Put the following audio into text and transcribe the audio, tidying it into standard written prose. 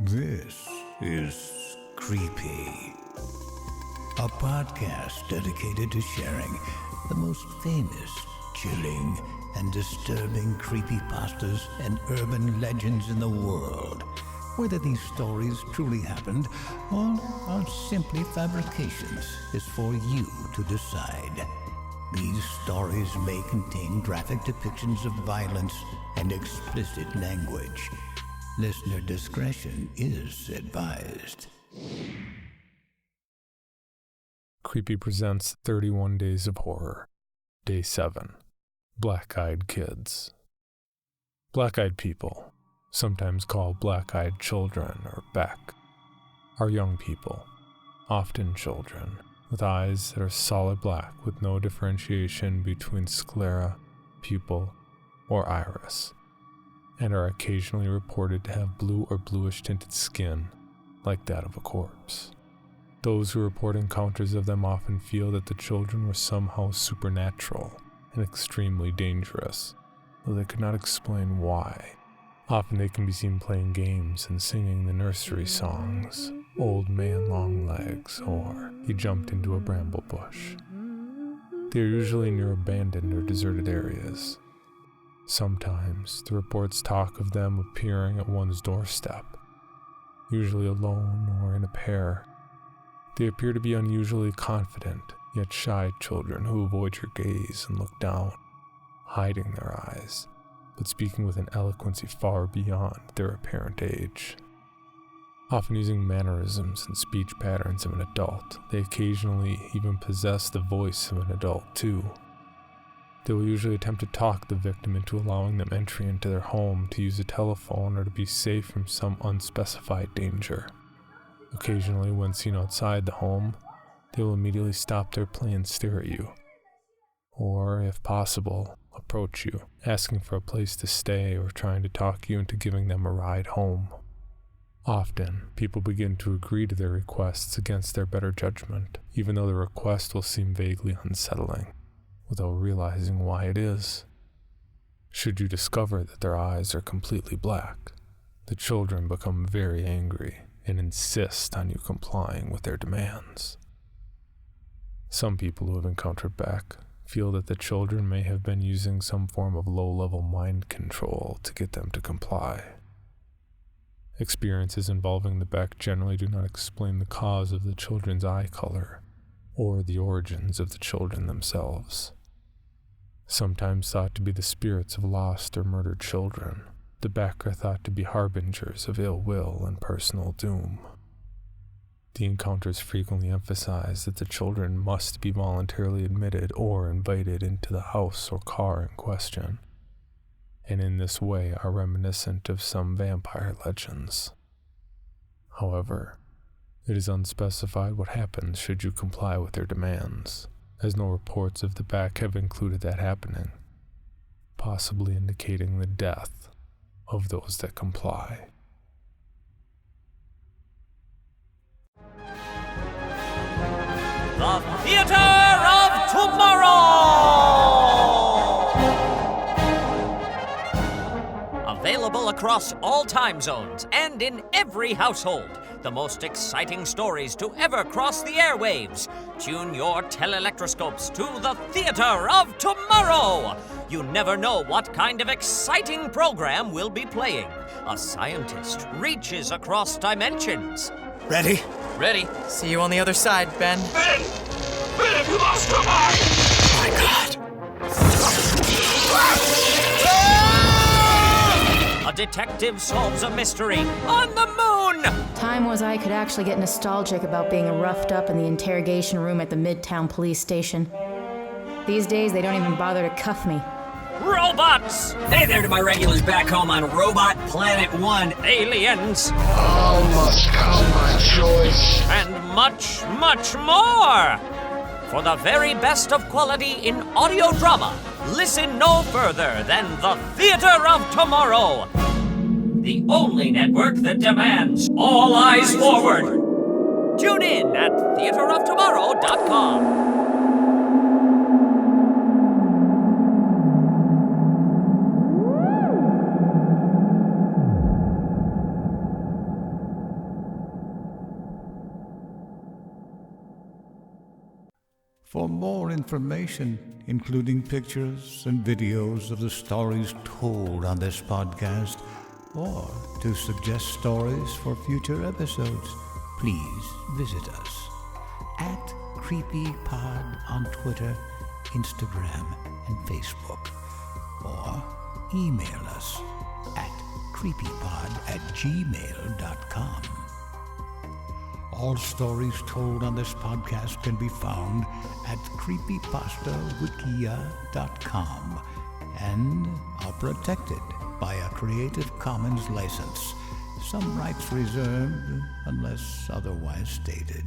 This is Creepy, a podcast dedicated to sharing the most famous, chilling, and disturbing creepypastas and urban legends in the world. Whether these stories truly happened or are simply fabrications is for you to decide. These stories may contain graphic depictions of violence and explicit language. Listener discretion is advised. Creepy presents 31 Days of Horror. Day 7. Black-Eyed Kids. Black-eyed people, sometimes called black-eyed children or Beck, are young people, often children, with eyes that are solid black with no differentiation between sclera, pupil, or iris, and are occasionally reported to have blue or bluish tinted skin, like that of a corpse. Those who report encounters of them often feel that the children were somehow supernatural and extremely dangerous, though they could not explain why. Often they can be seen playing games and singing the nursery songs, "Old Man Long Legs" or "He Jumped into a Bramble Bush." They are usually near abandoned or deserted areas. Sometimes the reports talk of them appearing at one's doorstep, usually alone or in a pair. They appear to be unusually confident, yet shy children who avoid your gaze and look down, hiding their eyes, but speaking with an eloquency far beyond their apparent age. Often using mannerisms and speech patterns of an adult, they occasionally even possess the voice of an adult too. They will usually attempt to talk the victim into allowing them entry into their home to use a telephone or to be safe from some unspecified danger. Occasionally, when seen outside the home, they will immediately stop their play and stare at you, or, if possible, approach you, asking for a place to stay or trying to talk you into giving them a ride home. Often, people begin to agree to their requests against their better judgment, even though the request will seem vaguely unsettling, without realizing why it is. Should you discover that their eyes are completely black, the children become very angry and insist on you complying with their demands. Some people who have encountered Beck feel that the children may have been using some form of low-level mind control to get them to comply. Experiences involving the Beck generally do not explain the cause of the children's eye color or the origins of the children themselves. Sometimes thought to be the spirits of lost or murdered children, the Beck are thought to be harbingers of ill will and personal doom. The encounters frequently emphasize that the children must be voluntarily admitted or invited into the house or car in question, and in this way are reminiscent of some vampire legends. However, it is unspecified what happens should you comply with their demands, as no reports of the Beck have included that happening, possibly indicating the death of those that comply. The Theater of Tomorrow! Available across all time zones and in every household. The most exciting stories to ever cross the airwaves. Tune your telelectroscopes to the Theater of Tomorrow. You never know what kind of exciting program we'll be playing. A scientist reaches across dimensions. Ready? Ready? See you on the other side, Ben. Ben, have you lost your mind? Oh my God. A detective solves a mystery on the moon! Time was I could actually get nostalgic about being roughed up in the interrogation room at the Midtown police station. These days, they don't even bother to cuff me. Robots! Hey there to my regulars back home on Robot Planet 1. Aliens! All must come my choice. And much, much more! For the very best of quality in audio drama, listen no further than the Theater of Tomorrow. The only network that demands all eyes forward. Tune in at theateroftomorrow.com. For more information, including pictures and videos of the stories told on this podcast, or to suggest stories for future episodes, please visit us at CreepyPod on Twitter, Instagram, and Facebook, or email us at creepypod@gmail.com. All stories told on this podcast can be found at creepypastawikia.com and are protected by a Creative Commons license. Some rights reserved unless otherwise stated.